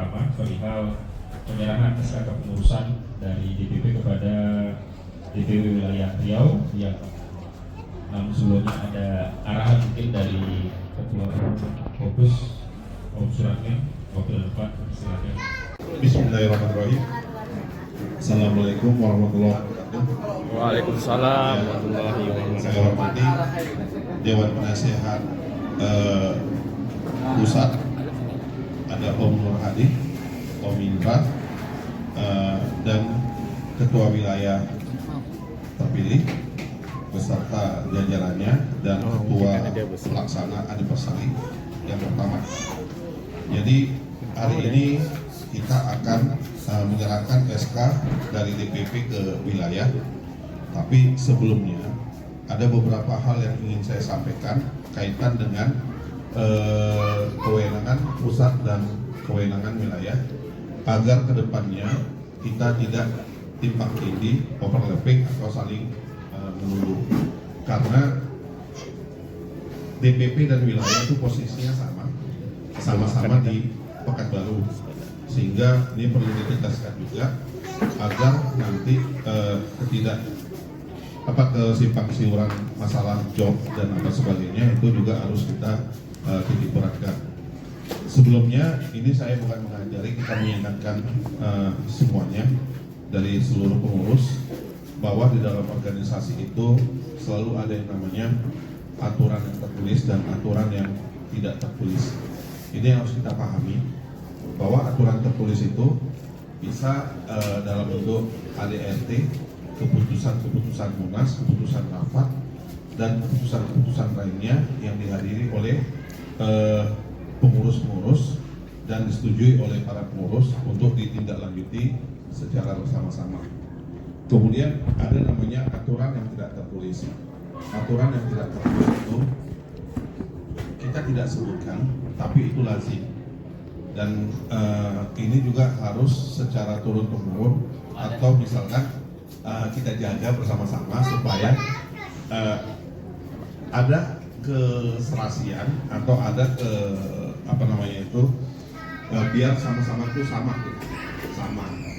pertama perihal penyerahan SK kepengurusan dari DPP kepada DPW wilayah Riau yang namun sebelumnya ada arahan mungkin dari Ketua Fokus Om Surangin. Waktu depan silakan. Bismillahirrahmanirrahim. Assalamualaikum warahmatullahi wabarakatuh. Waalaikumsalam warahmatullahi wabarakatuh. Saya hormati Dewan Penasehat Pusat, ada Om Nur Hadi, Om Indra, dan Ketua Wilayah terpilih beserta jajarannya dan Ketua Pelaksana Adi Persali yang pertama. Jadi hari ini kita akan menyerahkan SK dari DPP ke wilayah, tapi sebelumnya ada beberapa hal yang ingin saya sampaikan kaitan dengan kewenangan pusat dan kewenangan wilayah agar kedepannya kita tidak timpang tindih, overlapping atau saling melulu, karena DPP dan wilayah itu posisinya sama-sama di Pekanbaru, sehingga ini perlu ditegaskan juga agar nanti kesimpang siuran masalah job dan apa sebagainya itu juga harus kita titik beratkan. Sebelumnya ini saya bukan mengajari, kita mengingatkan semuanya dari seluruh pengurus bahwa di dalam organisasi itu selalu ada yang namanya aturan yang tertulis dan aturan yang tidak tertulis. Ini yang harus kita pahami, bahwa aturan tertulis itu bisa dalam bentuk ADRT, keputusan-keputusan munas, keputusan rapat, dan keputusan-keputusan lainnya yang dihadiri oleh pengurus-pengurus dan disetujui oleh para pengurus untuk ditindaklanjuti secara bersama-sama. Kemudian ada namanya aturan yang tidak tertulis. Aturan yang tidak tertulis itu kita tidak sebutkan, tapi itu lazim. Dan ini juga harus secara turun-temurun atau misalkan kita jaga bersama-sama supaya ada keserasian atau ada biar sama-sama itu sama.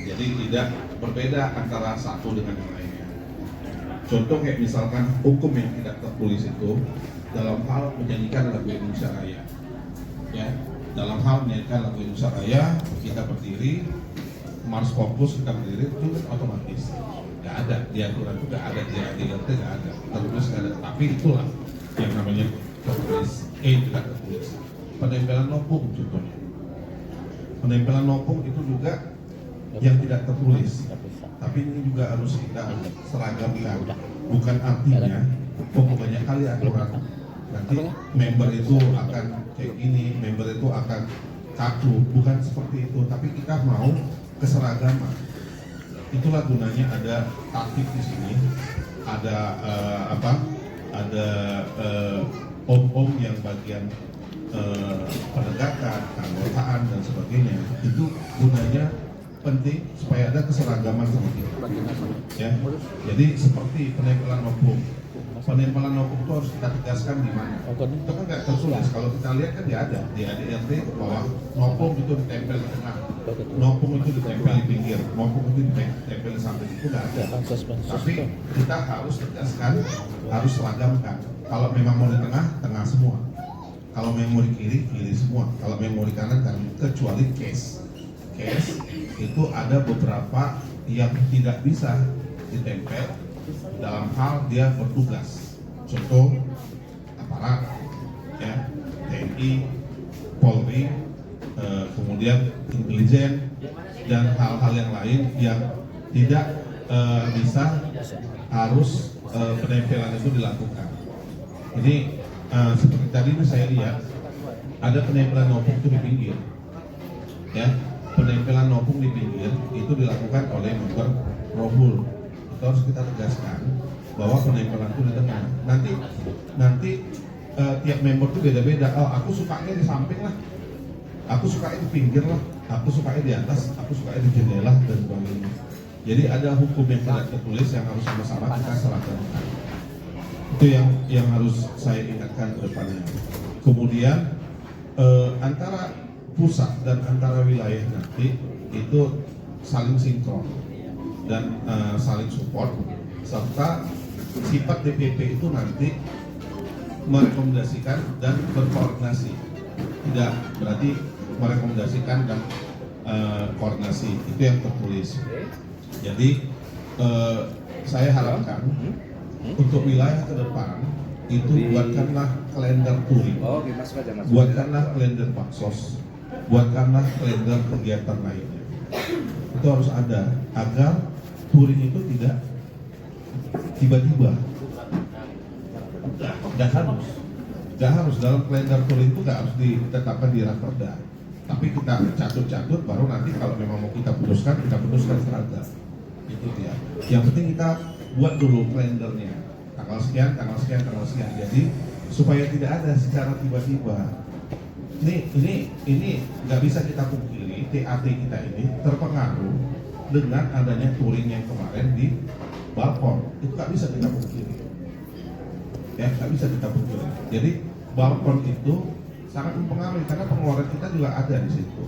Jadi tidak berbeda antara satu dengan yang lainnya. Contoh kayak misalkan hukum yang tidak tertulis itu dalam hal menyanyikan lagu Indonesia Raya, ya, dalam hal menyanyikan lagu Indonesia Raya kita berdiri, Mars Fokus kita berdiri, itu otomatis nggak ada di aturan, itu nggak ada di ADRT, nggak ada tertulis, nggak ada. Tapi itulah yang namanya tertulis, tidak tertulis. Penempelan nopung contohnya, penempelan nopung itu juga yang tidak tertulis, tapi ini juga harus kita seragamkan. Bukan artinya pokoknya kali aturan nanti member itu akan kayak gini, member itu akan kaku, bukan seperti itu. Tapi kita mau keseragaman. Itulah gunanya ada tatip di sini, ada ada om-om yang bagian penegakan, keanggotaan dan sebagainya. Itu gunanya penting supaya ada keseragaman seperti itu. Ya, jadi seperti penempelan nopung. Penempelan nopung itu harus kita tegaskan di mana. Itu kan nggak tertulis. Kalau kita lihat kan nggak ada di ADRT bahwa nopung itu ditempel di tengah, nopung itu ditempel di pinggir, nopung itu ditempel di samping, itu nggak ada. Tapi kita harus tegaskan, harus seragamkan. Kalau memang mau di tengah, tengah semua. Kalau memang mau di kiri, kiri semua. Kalau memang mau di kanan, kanan. Kecuali case itu ada beberapa yang tidak bisa ditempel dalam hal dia bertugas. Contoh aparat, ya, TNI, Polri, kemudian intelijen dan hal-hal yang lain yang tidak bisa harus penempelan itu dilakukan. Ini seperti tadi saya lihat ada penempelan nopung itu di pinggir, ya. Penempelan nopung di pinggir itu dilakukan oleh member Rohul. Itu harus kita tegaskan bahwa penempelan itu di tengah. Nanti tiap member itu beda-beda. Oh, aku sukanya di samping lah, aku sukanya di pinggir lah, aku sukanya di atas, aku sukanya di jendela dan sebagainya. Jadi ada hukum yang tidak tertulis yang harus sama-sama kita seragamkan. Itu yang harus saya ingatkan ke depannya. Kemudian antara pusat dan antara wilayah nanti itu saling sinkron dan saling support, serta sifat DPP itu nanti merekomendasikan dan berkoordinasi, tidak berarti merekomendasikan dan koordinasi, itu yang tertulis. Jadi saya harapkan untuk wilayah ke depan itu buatkanlah kalender touring, buatkanlah kalender baksos, buatkanlah kalender kegiatan lainnya. Itu harus ada agar touring itu tidak tiba-tiba. Gak harus dalam kalender touring itu gak harus ditetapkan di raperda. Tapi kita catut-catut, baru nanti kalau memang mau kita putuskan seragam. Itu dia. Yang penting kita buat dulu kalendernya. Tanggal sekian, tanggal sekian, tanggal sekian. Jadi supaya tidak ada secara tiba-tiba. Ini nggak bisa kita pungkiri, TAT kita ini terpengaruh dengan adanya touring yang kemarin di Balkon. Itu nggak bisa kita pungkiri. Ya, nggak bisa kita pungkiri. Jadi Balkon itu sangat mempengaruhi karena pengeluaran kita juga ada di situ.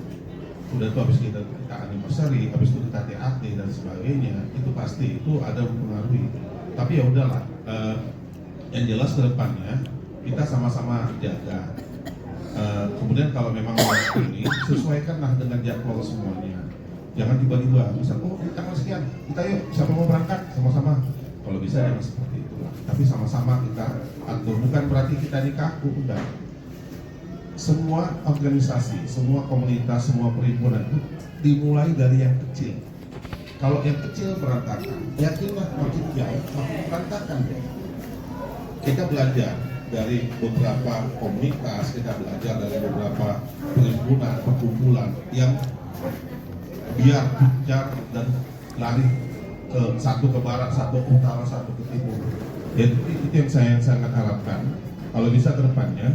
Udah tuh habis kita anniversary, habis itu kita TAT dan sebagainya, itu pasti itu ada mempengaruhi. Tapi ya udahlah, yang jelas ke depannya kita sama-sama jaga. Kemudian kalau memang ini sesuaikanlah dengan jadwal semuanya. Jangan tiba-tiba, misal di tanggal sekian, kita yuk siapa mau berangkat sama-sama. Kalau bisa jangan seperti itulah. Tapi sama-sama kita atur. Bukan berarti kita dikaku, enggak. Semua organisasi, semua komunitas, semua perhimpunan itu dimulai dari yang kecil. Kalau yang kecil berantakan, yakinlah makin jauh, makin berantakan. Kita belajar dari beberapa komunitas, kita belajar dari beberapa perhimpunan, perkumpulan yang biar bicara dan lari ke satu ke barat, satu ke utara, satu ke timur. Jadi itu yang saya sangat harapkan. Kalau bisa ke depannya,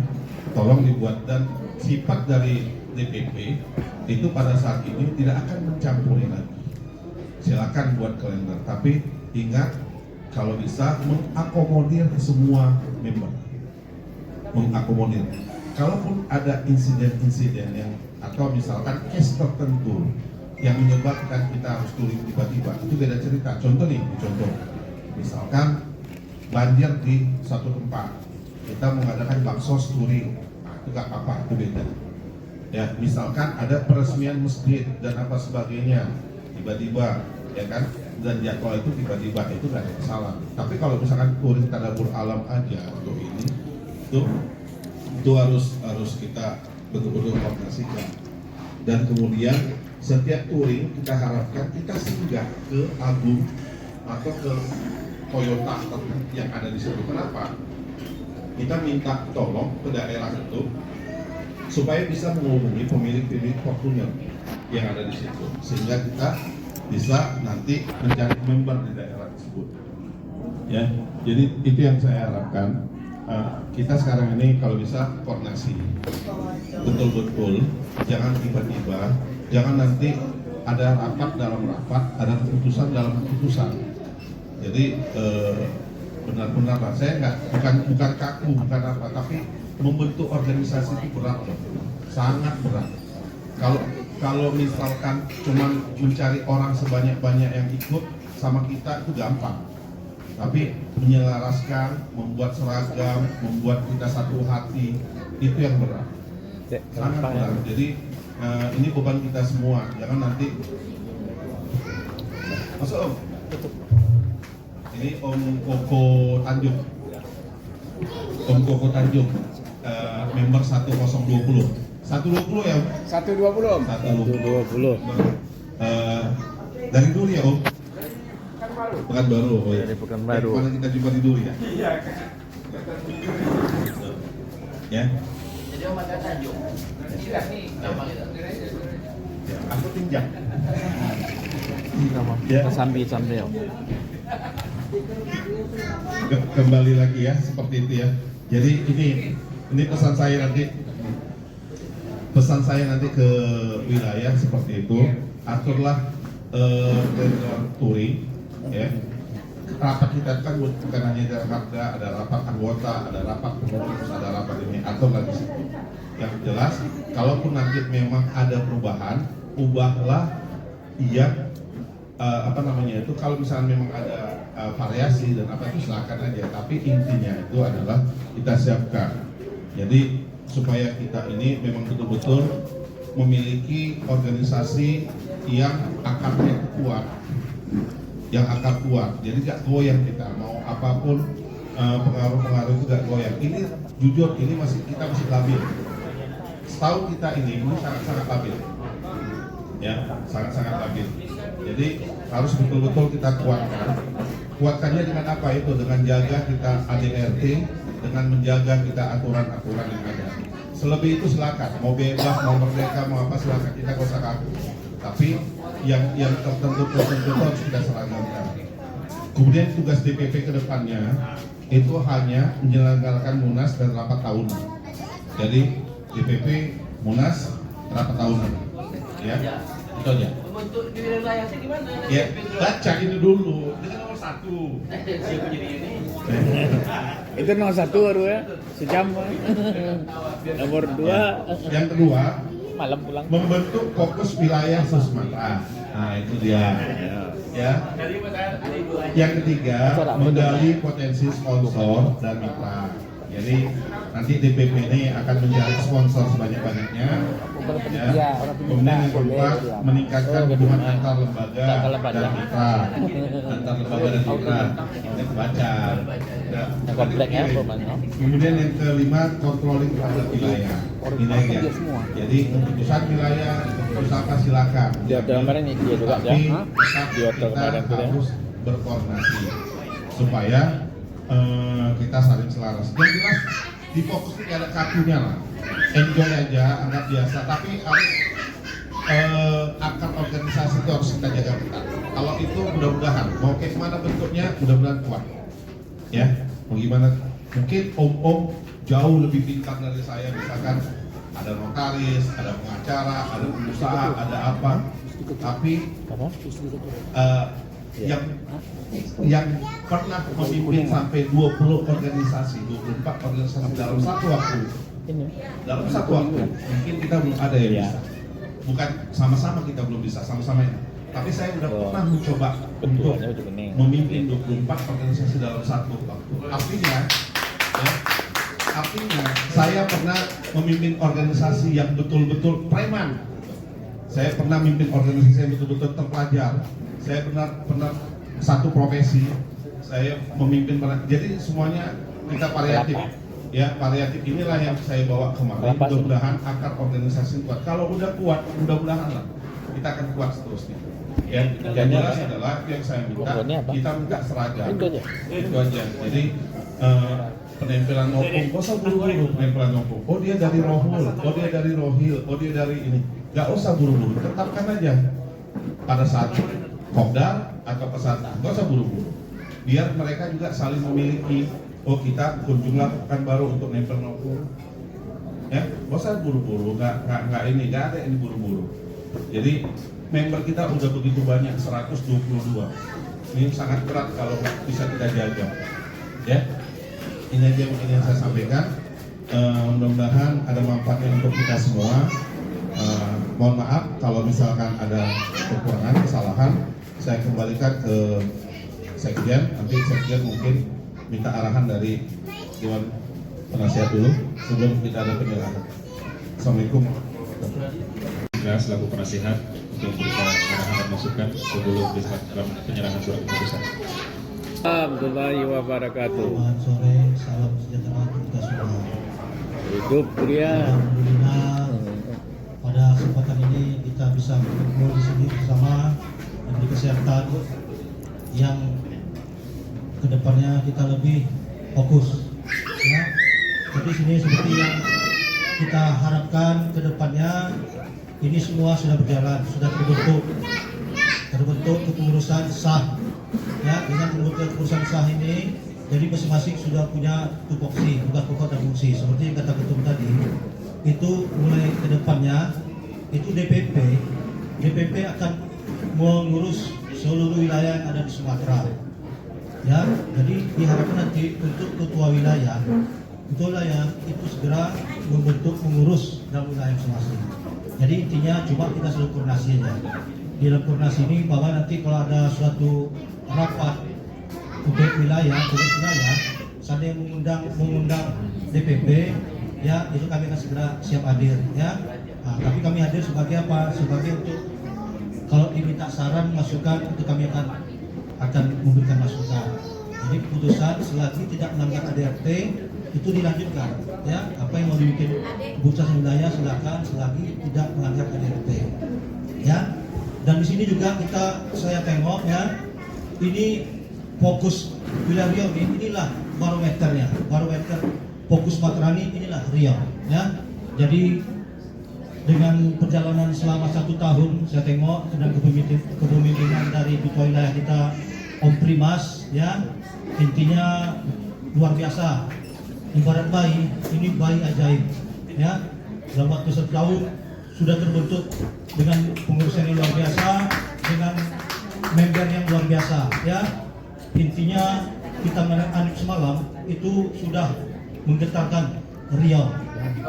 tolong dibuat, dan sifat dari DPP itu pada saat ini tidak akan mencampuri lagi. Silakan buat kalender, tapi ingat kalau bisa mengakomodir semua member. Mengakomodir. Kalaupun ada insiden-insiden yang atau misalkan case tertentu yang menyebabkan kita harus touring tiba-tiba, itu beda cerita. Contoh nih, misalkan banjir di suatu tempat, kita mengadakan baksos touring, itu nggak apa-apa, itu beda. Ya, misalkan ada peresmian masjid dan apa sebagainya, tiba-tiba, ya kan, dan jadwal itu tiba-tiba, itu nggak ada masalah. Tapi kalau misalkan touring tadabbur alam aja untuk ini, itu harus kita betul-betul koordinasikan. Dan kemudian setiap touring kita harapkan kita singgah ke Agung atau ke Toyota yang ada di situ. Kenapa? Kita minta tolong ke daerah itu supaya bisa menghubungi pemilik Fortuner yang ada di situ, sehingga kita bisa nanti mencari member di daerah tersebut. Ya, jadi itu yang saya harapkan. Kita sekarang ini kalau bisa koordinasi betul-betul, jangan tiba-tiba, jangan nanti ada rapat dalam rapat, ada keputusan dalam keputusan. Jadi benar-benar lah, saya bukan kaku, bukan apa, tapi membentuk organisasi itu berat loh, sangat berat. Kalau misalkan cuma mencari orang sebanyak-banyak yang ikut sama kita itu gampang, tapi menyelaraskan, membuat seragam, membuat kita satu hati, itu yang berat, sangat berat. Jadi ini beban kita semua, jangan nanti masuk Om. Ini Om Koko Tanjung, member 1020. 120 ya Om? 120. 120. Dari Duri ya Om? Pekanbaru. Oh ya. Dari Pekanbaru. Mana kita jumpa di Duri ya? Iya. Ya. Jadi Om ada Tanjung. Iya nih, nama kita. Ya, aku tinjak. Ya. Sambil. Kembali lagi ya, seperti itu ya. Jadi ini pesan saya nanti ke wilayah seperti itu. Aturlah touring, ya. Rapat kita kan bukan hanya ada harga, ada rapat anggota, ada rapat pengurus, ada rapat ini, atur lagi situ. Yang jelas, kalaupun nanti memang ada perubahan, ubahlah yang kalau misalnya memang ada variasi dan apa itu silakan aja. Tapi intinya itu adalah kita siapkan. Jadi supaya kita ini memang betul-betul memiliki organisasi yang akarnya kuat, jadi gak goyang kita mau apapun pengaruh-pengaruh itu gak goyang. Ini jujur ini kita masih labil. Setahu kita ini sangat-sangat labil, ya sangat-sangat labil. Jadi harus betul-betul kita kuatkan. Kuatkannya dengan apa itu? Dengan jaga kita ADRT, dengan menjaga kita aturan-aturan yang ada. Selebih itu silakan, mau bebas, mau merdeka, mau apa silakan, kita gak usah kaku. Tapi yang tertentu harus kita seragamkan. Kemudian tugas DPP ke depannya itu hanya menyelenggarakan Munas dan rapat tahunan. Jadi DPP, Munas, rapat tahunan, ya itu aja. Untuk di wilayahnya gimana? Ya, baca ini dulu. Ini kan nomor 1. Siapa jadi ini? Itu nomor 1 baru ya, sejam. Nomor 2 Yang kedua, malam pulang. membentuk fokus wilayah Sumatera. Nah itu dia. Ya. Yang ketiga, menggali potensi sponsor dan mitra. Jadi nanti DPP ini akan mencari sponsor sebanyak-banyaknya. Ya. Kemudian yang keempat, meningkatkan hubungan antar lembaga dan mitra. Antar lembaga dan mitra. Ini baca. Kemudian yang kelima, controlling terhadap wilayah. Ini aja. Jadi keputusan wilayah, keputusan apa silakan. Di hotel kemarin dia juga ya. Tapi Di hotel kita kemarin tuh ya. harus berkoordinasi supaya kita saling selaras. Yang jelas di fokus ini ada kakunya lah. Enjoy aja, anggap biasa. Tapi harus akar organisasi itu harus kita jaga ketat. Kalau itu mudah-mudahan mau kayak mana bentuknya, mudah-mudahan kuat. Ya, mau gimana? Mungkin om-om jauh lebih pintar dari saya, misalkan ada notaris, ada pengacara, ada pengusaha, ada apa. Tapi yang pernah memimpin sampai 20 organisasi, 24 organisasi dalam satu waktu. Dalam satu waktu, mungkin kita belum ada yang bisa. Bukan sama-sama kita belum bisa, sama-sama ya. Tapi saya sudah pernah mencoba untuk memimpin 24 organisasi dalam satu waktu. Artinya saya pernah memimpin organisasi yang betul-betul preman. Saya pernah memimpin organisasi yang betul-betul terpelajar. Saya pernah satu profesi. Saya memimpin, jadi semuanya kita variatif. Ya, variatif inilah yang saya bawa kemarin. Mudah-mudahan akar organisasi kuat. Kalau udah kuat, mudah-mudahan lah kita akan kuat seterusnya. Ya, yang jelas adalah yang saya minta, kita minta seragam. Itu aja. Jadi penempelan nopung, gak usah buru-buru penempelan nopung. Oh dia dari Rohul, oh dia dari Rohil, oh dia dari ini. Gak usah buru-buru, tetapkan aja pada saat kopdar atau pesantren. Gak usah buru-buru. Biar mereka juga saling memiliki. Oh kita kunjunglah Pekanbaru untuk nempel nopung. Ya, gak usah buru-buru, gak ada ini buru-buru. Jadi member kita udah begitu banyak, 122. Ini sangat berat kalau bisa kita jaga. Ya, ini aja mungkin yang saya sampaikan. Mudah-mudahan ada manfaatnya untuk kita semua. Mohon maaf kalau misalkan ada kekurangan, kesalahan, saya kembalikan ke Sekjen. Nanti Sekjen mungkin minta arahan dari Dewan Penasihat dulu sebelum kita ada penyerahan. Assalamualaikum. Saya selaku penasihat untuk memberikan arahan dan masukan sebelum dalam penyerahan surat keputusan. Warahmatullahi wabarakatuh. Selamat sore, salam sejahtera untuk kita semua. Hidup pria. Alhamdulillah, pada kesempatan ini kita bisa berkumpul di sini bersama diberi kesehatan yang kedepannya kita lebih fokus. Ya, jadi sini seperti yang kita harapkan kedepannya ini semua sudah berjalan, sudah terbentuk kepengurusan sah. Ya, dengan membentuk kepengurusan sah ini, jadi masing-masing sudah punya tupoksi, tugas pokok dan fungsi. Seperti yang kata ketum tadi, itu mulai kedepannya itu DPP akan mengurus seluruh wilayah yang ada di Sumatera. Ya, jadi diharapkan nanti untuk ketua wilayah Ketua Wilayah itu segera membentuk pengurus dalam wilayah masing-masing. Jadi intinya cuma kita selalu koordinasi aja. Di dalam koordinasi ini bahwa nanti kalau ada suatu rapat untuk wilayah, tugas wilayah, saya yang mengundang DPP, ya itu kami akan segera siap hadir, ya. Nah, tapi kami hadir sebagai apa? Sebagai untuk kalau diminta saran, masukan, itu kami akan memberikan masukan. Jadi keputusan selagi tidak melanggar ADRT itu dilanjutkan, ya. Apa yang mau dibikin keputusan wilayah silakan selagi tidak melanggar ADRT, ya. Dan di sini juga saya tengok, ya, ini fokus wilayah Riau inilah barometernya, barometer fokus Matrani inilah Riau, ya. Jadi dengan perjalanan selama 1 tahun saya tengok dan kepemimpinan dari Ketua Wilayah kita Om Primas, ya, intinya luar biasa. Ibarat bayi, ini bayi ajaib, ya. Dalam waktu 1 tahun sudah terbentuk dengan pengurusan yang luar biasa, dengan member yang luar biasa, ya. Intinya kita menang semalam itu sudah menggetarkan Riau,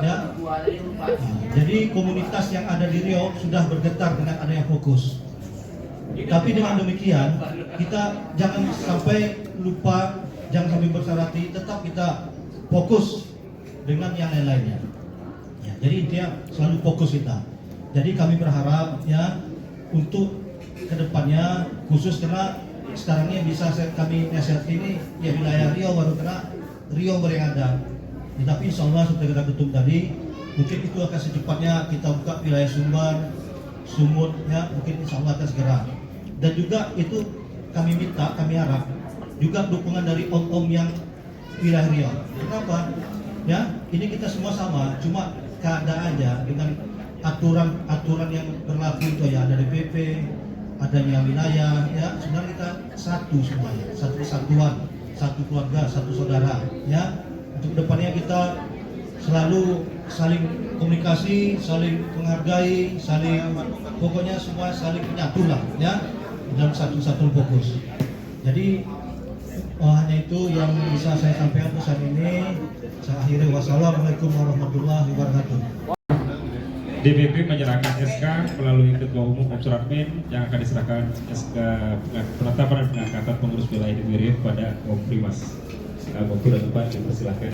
ya. Jadi komunitas yang ada di Riau sudah bergetar dengan adanya fokus. Tapi dengan demikian kita jangan sampai lupa, jangan sampai bersalah hati, tetap kita fokus dengan yang lain-lainnya. Ya, jadi intinya selalu fokus kita. Jadi kami berharap, ya, untuk kedepannya khusus karena sekarang ini bisa kami nasihat ini ya wilayah Riau baru kena Riau berada. Tapi insya Allah seperti kita ketum tadi, mungkin itu akan secepatnya kita buka wilayah Sumbar, Sumut, ya, mungkin insya Allah akan segera. Dan juga itu kami minta, kami harap juga dukungan dari om-om yang wilayah Riau. Kenapa? Ya, ini kita semua sama, cuma keadaan aja dengan aturan yang berlaku itu ya, ada DPP, adanya wilayah, ya, sebenarnya kita satu semuanya, satu kesatuan, satu keluarga, satu saudara, ya. Untuk depannya kita selalu saling komunikasi, saling menghargai, pokoknya semua saling menyatu lah, ya, dalam satu fokus. Jadi hanya itu yang bisa saya sampaikan pesan ini. Saya akhiri, wassalamualaikum warahmatullahi wabarakatuh. DPP menyerahkan SK melalui Ketua Umum Om Suratmin yang akan diserahkan SK penetapan dan pengangkatan pengurus wilayah di Riau kepada Om Primas. Waktu dan tempat dipersilakan.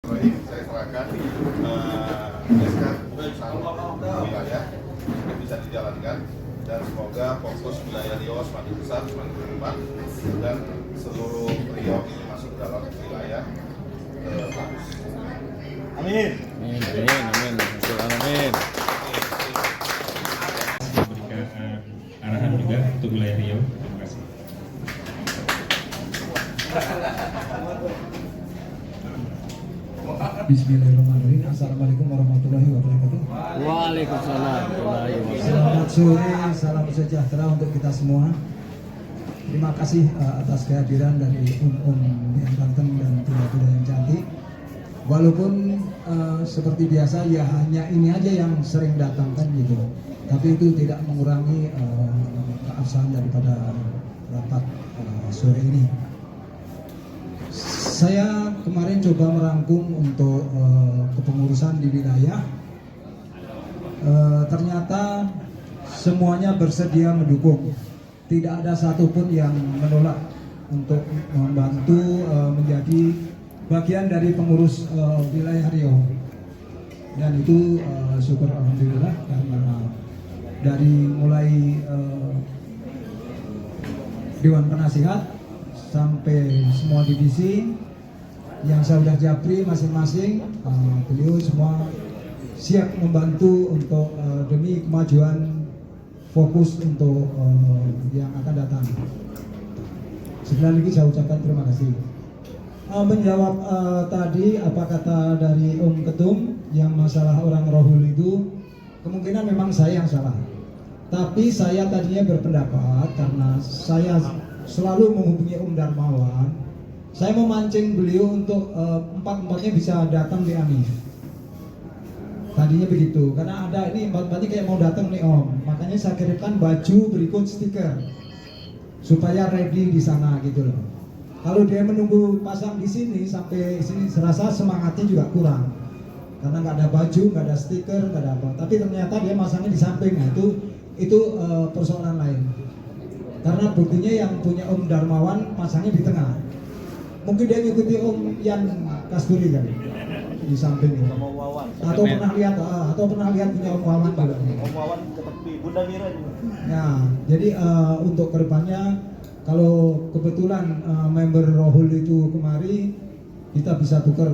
Baik, saya serahkan SK wilayah bisa dijalankan dan semoga fokus wilayah Riau semakin besar, semakin berkembang dan seluruh Riau ini masuk dalam wilayah bagus. Amin. Amin. Amin. Memberikan arahan juga untuk wilayah Riau. Terima kasih. Bismillahirrahmanirrahim. Assalamualaikum warahmatullahi wabarakatuh. Waalaikumsalam warahmatullahi wabarakatuh. Selamat sore, salam sejahtera untuk kita semua. Terima kasih atas kehadiran dari Om yang ganteng dan tidak yang cantik. Walaupun seperti biasa ya hanya ini aja yang sering datang kan gitu. Tapi itu tidak mengurangi keabsahan daripada rapat sore ini. Saya kemarin coba merangkum untuk kepengurusan di wilayah. Ternyata semuanya bersedia mendukung. Tidak ada satupun yang menolak untuk membantu menjadi bagian dari pengurus wilayah Riau. Dan itu syukur alhamdulillah karena dari mulai Dewan Penasihat sampai semua divisi yang Saudah Japri masing-masing, beliau semua siap membantu untuk demi kemajuan fokus untuk yang akan datang. Sekali lagi saya ucapkan terima kasih. Menjawab tadi apa kata dari Om Ketum yang masalah orang Rohul itu, kemungkinan memang saya yang salah. Tapi saya tadinya berpendapat karena saya selalu menghubungi Om Darmawan, saya memancing beliau untuk empat-empatnya bisa datang di AMIF. Tadinya begitu, karena ada ini empat-empatnya kayak mau datang nih Om. Makanya saya kirimkan baju berikut stiker supaya ready di sana gitu loh. Kalau dia menunggu pasang di sini sampai sini, serasa semangatnya juga kurang. Karena nggak ada baju, nggak ada stiker, nggak ada apa. Tapi ternyata dia masangnya di samping. Nah, itu persoalan lain. Karena buktinya yang punya Om Darmawan pasangnya di tengah. Mungkin dia ngikuti Om Yan Kasturi kan di samping. Atau pernah lihat punya Om Wawan juga. Om Wawan seperti Bunda Mira juga. Nah, jadi untuk kedepannya kalau kebetulan member Rohul itu kemari, kita bisa tukar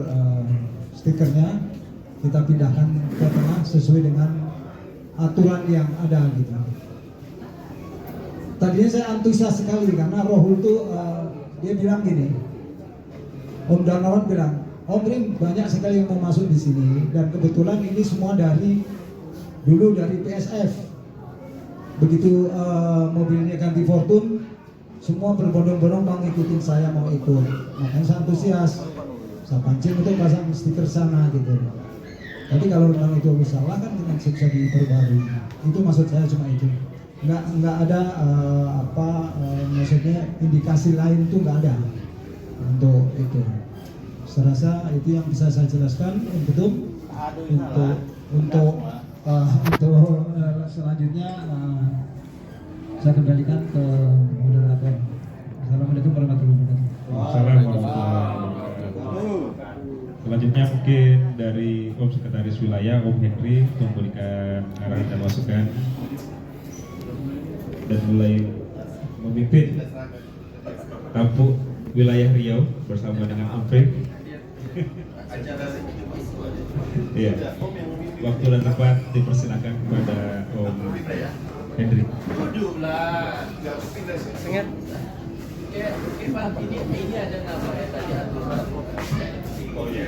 stikernya, kita pindahkan ke tengah sesuai dengan aturan yang ada gitu. Tadinya saya antusias sekali karena Rohul itu dia bilang gini, Om Darmawan bilang, Om Rim banyak sekali yang mau masuk di sini dan kebetulan ini semua dulu dari PSF. Begitu mobilnya ganti Fortune, semua berbondong-bondong mau ngikutin saya mau ikut. Makanya saya antusias. Saya pancing untuk pasang stiker sana gitu. Tapi kalau memang itu salah kan dengan bisa diperbarui. Itu maksud saya cuma itu. Nggak ada maksudnya indikasi lain tuh nggak ada untuk itu. Saya rasa itu yang bisa saya jelaskan untuk selanjutnya saya kembalikan ke moderator. Assalamualaikum warahmatullahi wabarakatuh. Assalamualaikum warahmatullahi wabarakatuh. Selanjutnya mungkin dari Om Sekretaris Wilayah Om Henry untuk memberikan arahan dan masukan dan mulai memimpin tampuk wilayah Riau bersama dengan Om Feb. Iya. Waktu dan tempat dipersilakan kepada Om Henry. Duduk lah. Ingat. Pak, ini ada nama ya tadi aturan. Oh iya.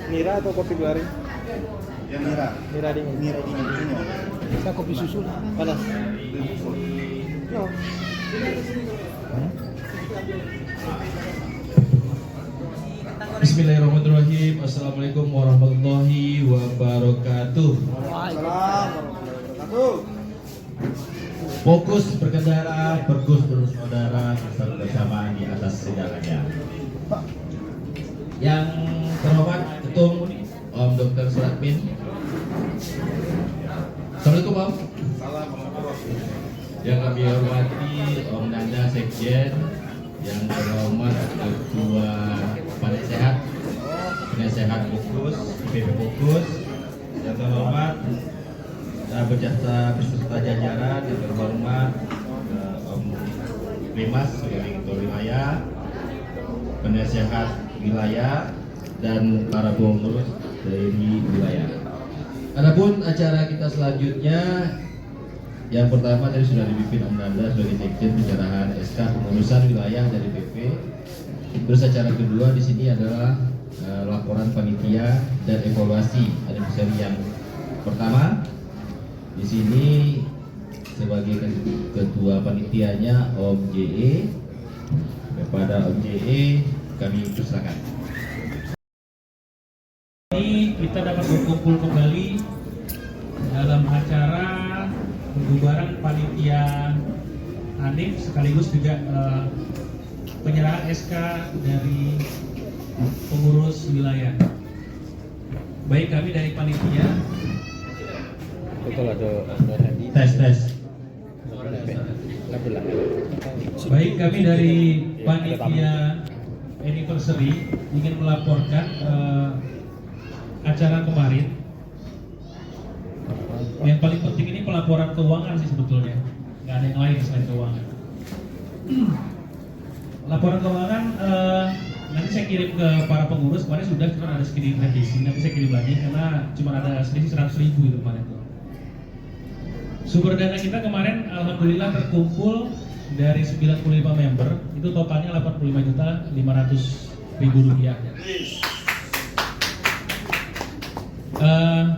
Mira atau kopi gelari? Yang Mira. Mira dingin. Mira dingin. Saya kopi susu panas. Bismillahirrahmanirrahim. Assalamualaikum warahmatullahi wabarakatuh. Fokus berkendara, bergus bersaudara, bersama di atas segalanya. Yang terhormat Ketum Om Dr. Suratmin. Assalamualaikum Om. Yang kami hormati Om Nanda Sekjen, yang terhormat Ketua Penasehat Fokus, PP Fokus, yang terhormat beserta jajaran, yang terhormat Om Limas sebagai Ketua Wilayah, Penasehat Wilayah, dan para pengurus dari wilayah. Adapun acara kita selanjutnya, yang pertama tadi sudah dipimpin Om Nanda sebagai Sekjen penyerahan SK pengurusan wilayah dari PP. Terus acara kedua di sini adalah laporan panitia dan evaluasi anniversary yang pertama. Di sini sebagai ketua panitianya Om JE, kepada Om JE kami persilakan. Ini kita dapat berkumpul kembali dalam acara pembubaran panitia Hanif sekaligus juga penyerahan SK dari pengurus wilayah. Baik kami dari panitia. Tes. Baik kami dari panitia anniversary ingin melaporkan acara kemarin. Yang paling penting ini pelaporan keuangan sih sebetulnya, nggak ada yang lain selain keuangan. Laporan keuangan nanti saya kirim ke para pengurus. Kemarin sudah, cuma ada sedikit revisi. Nanti saya kirim lagi karena cuma ada selisih 100.000 itu kemarin tuh. Sumber dana kita kemarin alhamdulillah terkumpul dari 95 member, itu totalnya 85.500.000 rupiah.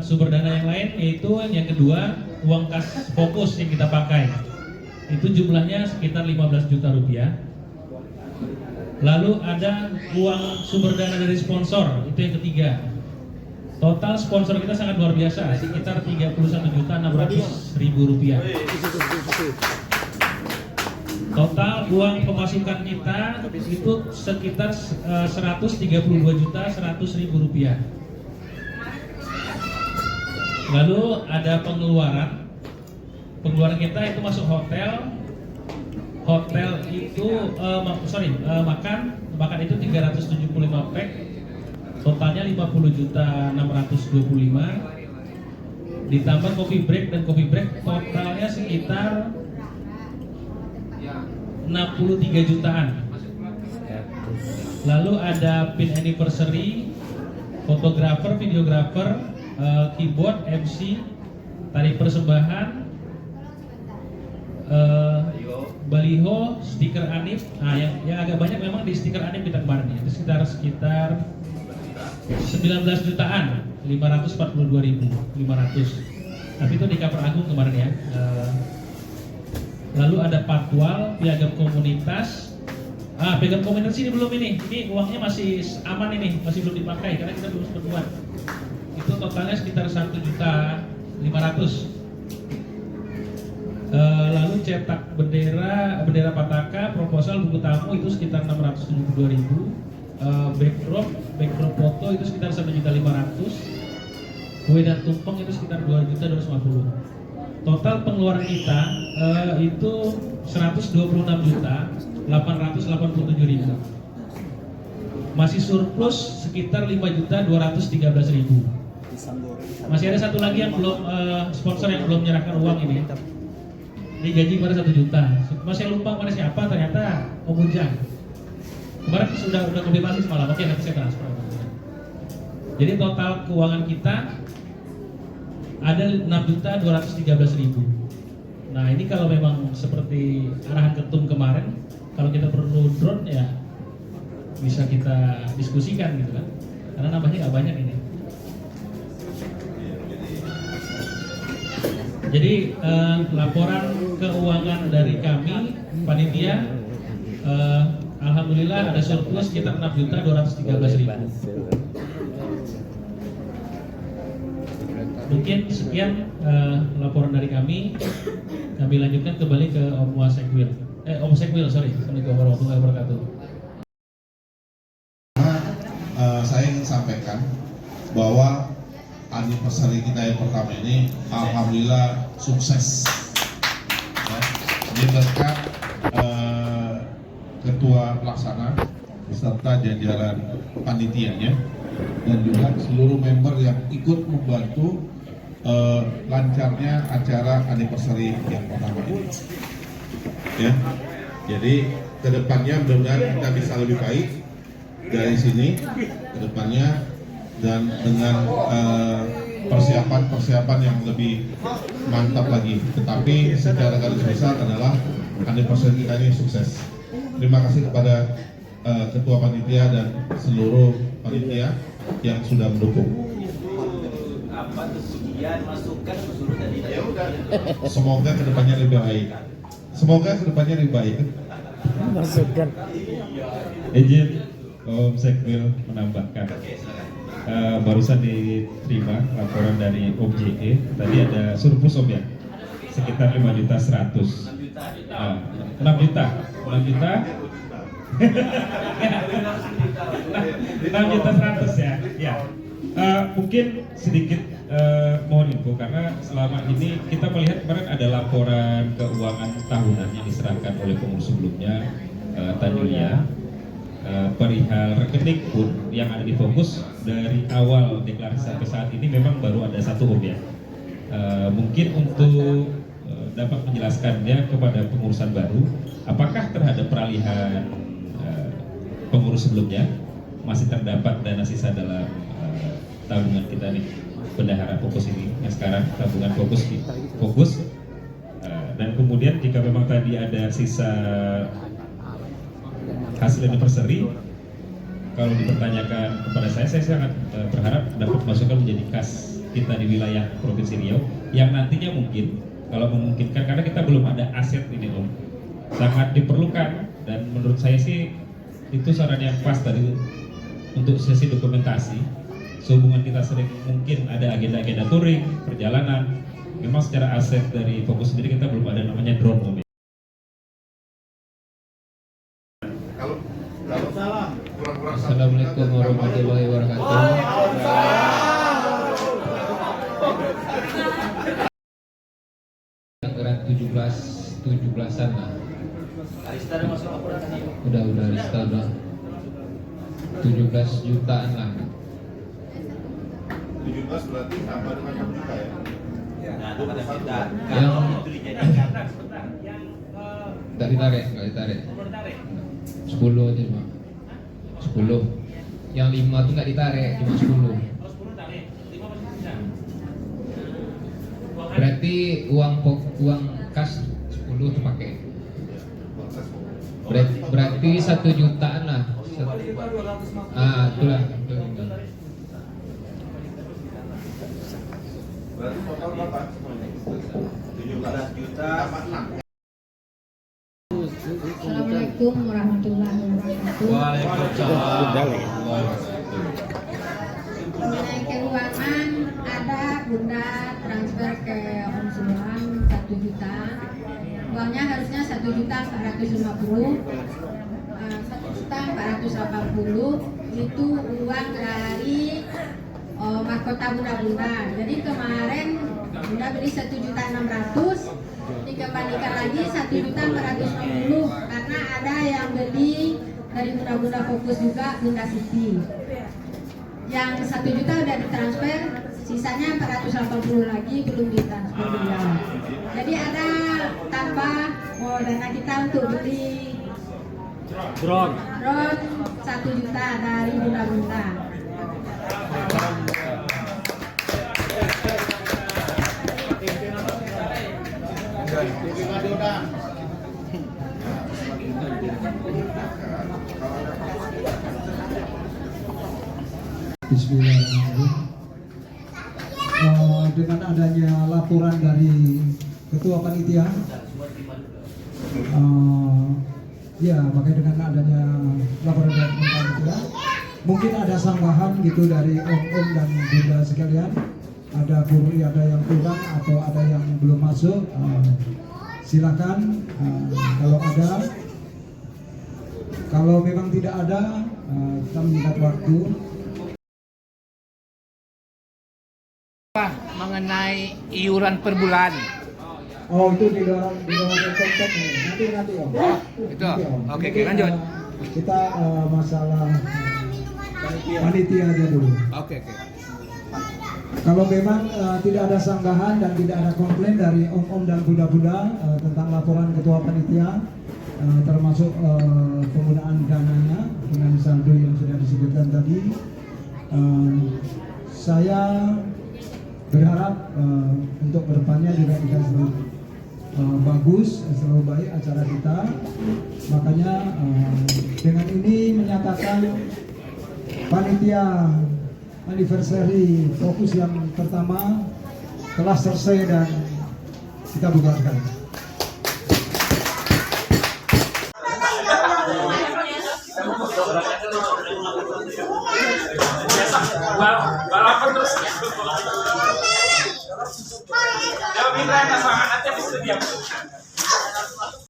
Sumber dana yang lain yaitu yang kedua uang kas fokus yang kita pakai, itu jumlahnya sekitar 15 juta rupiah. Lalu ada uang sumber dana dari sponsor, itu yang ketiga, Total sponsor kita sangat luar biasa, sekitar 31.600.000 rupiah. Total uang pemasukan kita itu sekitar 132.100.000 rupiah. Lalu ada pengeluaran kita itu masuk hotel itu makan itu 375 pack, totalnya 50.625.000, ditambah coffee break totalnya sekitar 63 jutaan. Lalu ada pin anniversary, fotografer, videografer, keyboard, MC, tarif persembahan, baliho, stiker anip. Nah, yang agak banyak memang di stiker anip kita kemarin ya, itu sekitar 19 jutaan, 542.500. Tapi itu di cover agung kemarin ya. Lalu ada patwal, piagam komunitas. Piagam komunitas ini belum ini uangnya masih aman ini, masih belum dipakai karena kita belum sempat buat. Itu totalnya sekitar 1.500.000. Lalu cetak bendera Pataka, proposal, buku tamu itu sekitar 672.000. Backdrop foto itu sekitar 1.500.000. Kue dan tumpeng itu sekitar 2.250.000. Total pengeluaran kita itu 126.887.000. Masih surplus sekitar 5.213.000. Masih ada satu lagi yang belum sponsor yang belum menyerahkan uang ini. Ini gaji pada 1 juta. Masih lupa mana siapa, ternyata Om Ujang. Kemarin sudah konfirmasi semalam. Oke, nanti saya transfer. Jadi total keuangan kita ada 6.213.000. Nah, ini kalau memang seperti arahan ketum kemarin, kalau kita perlu drone ya bisa kita diskusikan gitu kan, karena nambahnya nggak banyak ini. Jadi laporan keuangan dari kami panitia, alhamdulillah ada surplus sekitar 6.213.000. Mungkin sekian laporan dari kami lanjutkan kembali ke Om Sekwil. Assalamualaikum warahmatullahi wabarakatuh. Saya ingin sampaikan bahwa anniversary kita yang pertama ini alhamdulillah sukses. Ini berkat ketua pelaksana beserta jajaran panitianya dan juga seluruh member yang ikut membantu lancarnya acara anniversary yang pertama ini. Ya, jadi kedepannya mudah-mudahan kita bisa lebih baik dari sini kedepannya dan dengan persiapan yang lebih mantap lagi. Tetapi secara garis besar adalah anniversary kita ini sukses. Terima kasih kepada ketua panitia dan seluruh panitia yang sudah mendukung. Semoga kedepannya lebih baik. Izin Om Sekwil menambahkan, barusan diterima laporan dari Om JE, tadi ada surplus Om ya, sekitar 5.100.000. 6 juta. 6.100.000 ya. Mungkin sedikit mohon info karena selama ini kita melihat kemarin ada laporan keuangan tahunan yang diserahkan oleh pengurus sebelumnya, Tanjulia, perihal rekening pun yang ada di Fokus dari awal deklarasi sampai saat ini memang baru ada 1 Om ya. Mungkin untuk dapat menjelaskannya kepada pengurusan baru, apakah terhadap peralihan pengurus sebelumnya masih terdapat dana sisa dalam tabungan kita nih, bendahara Fokus ini yang sekarang tabungan Fokus dan kemudian jika memang tadi ada sisa hasil anniversary, kalau dipertanyakan kepada saya sangat berharap dapat masukkan menjadi kas kita di wilayah Provinsi Riau yang nantinya mungkin kalau memungkinkan, karena kita belum ada aset ini Om, sangat diperlukan dan menurut saya sih itu saran yang pas tadi untuk sesi dokumentasi sehubungan kita sering mungkin ada agenda-agenda touring, perjalanan, memang secara aset dari Fokus sendiri kita belum ada namanya drone Om. Assalamualaikum warahmatullahi wabarakatuh. Anggaran 17-an lah. Udah Arista udah 17 jutaan lah. 17 berarti sama dengan 6 juta ya? Yang nggak ditarik. 10 aja cuma. 10. Yang 5 tuh nggak ditarik, cuma 10. Berarti uang kas 10 tuh pakai. Berarti 1 jutaan lah. Itulah. Berarti total berapa? 17 juta sama 6. Assalamualaikum warahmatullahi wabarakatuh. Mengenai keuangan, ada Bunda transfer ke Om Sulan 1 juta. Uangnya harusnya 1.450.000. 1.480.000 itu uang dari mahkota Bunda. Jadi kemarin Bunda beli 1.600.000, dikembalikan lagi 1.460.000 karena ada yang beli dari Bunda Fokus juga Bunda Siti. Yang 1 juta udah ditransfer, sisanya 480 lagi belum ditransfer beliau. Jadi ada tambah dana kita untuk beli drone 1 juta dari Bunda. Bismillahirrahmanirrahim. Dengan adanya laporan dari Ketua Panitia, makanya dengan adanya laporan dari Ketua Panitia, mungkin ada sanggahan gitu dari om dan bunda sekalian. Ada yang kurang atau ada yang belum masuk. Silakan kalau ada. Kalau memang tidak ada, kita menyikat waktu. Mengenai iuran per bulan. Oh, itu di dalam konteks nanti om. Itu. Oke, lanjut. Kita masalah panitia aja dulu. Oke. Kalau memang tidak ada sanggahan dan tidak ada komplain dari om dan bunda-bunda tentang laporan ketua panitia, termasuk penggunaan dananya dengan saldo yang sudah disebutkan tadi, saya berharap untuk kedepannya juga akan selalu bagus, selalu baik acara kita. Makanya dengan ini menyatakan panitia anniversary Fokus yang pertama telah selesai dan kita bubarkan. Balapan terus. Ya, Mitra, sama nanti habis itu diam.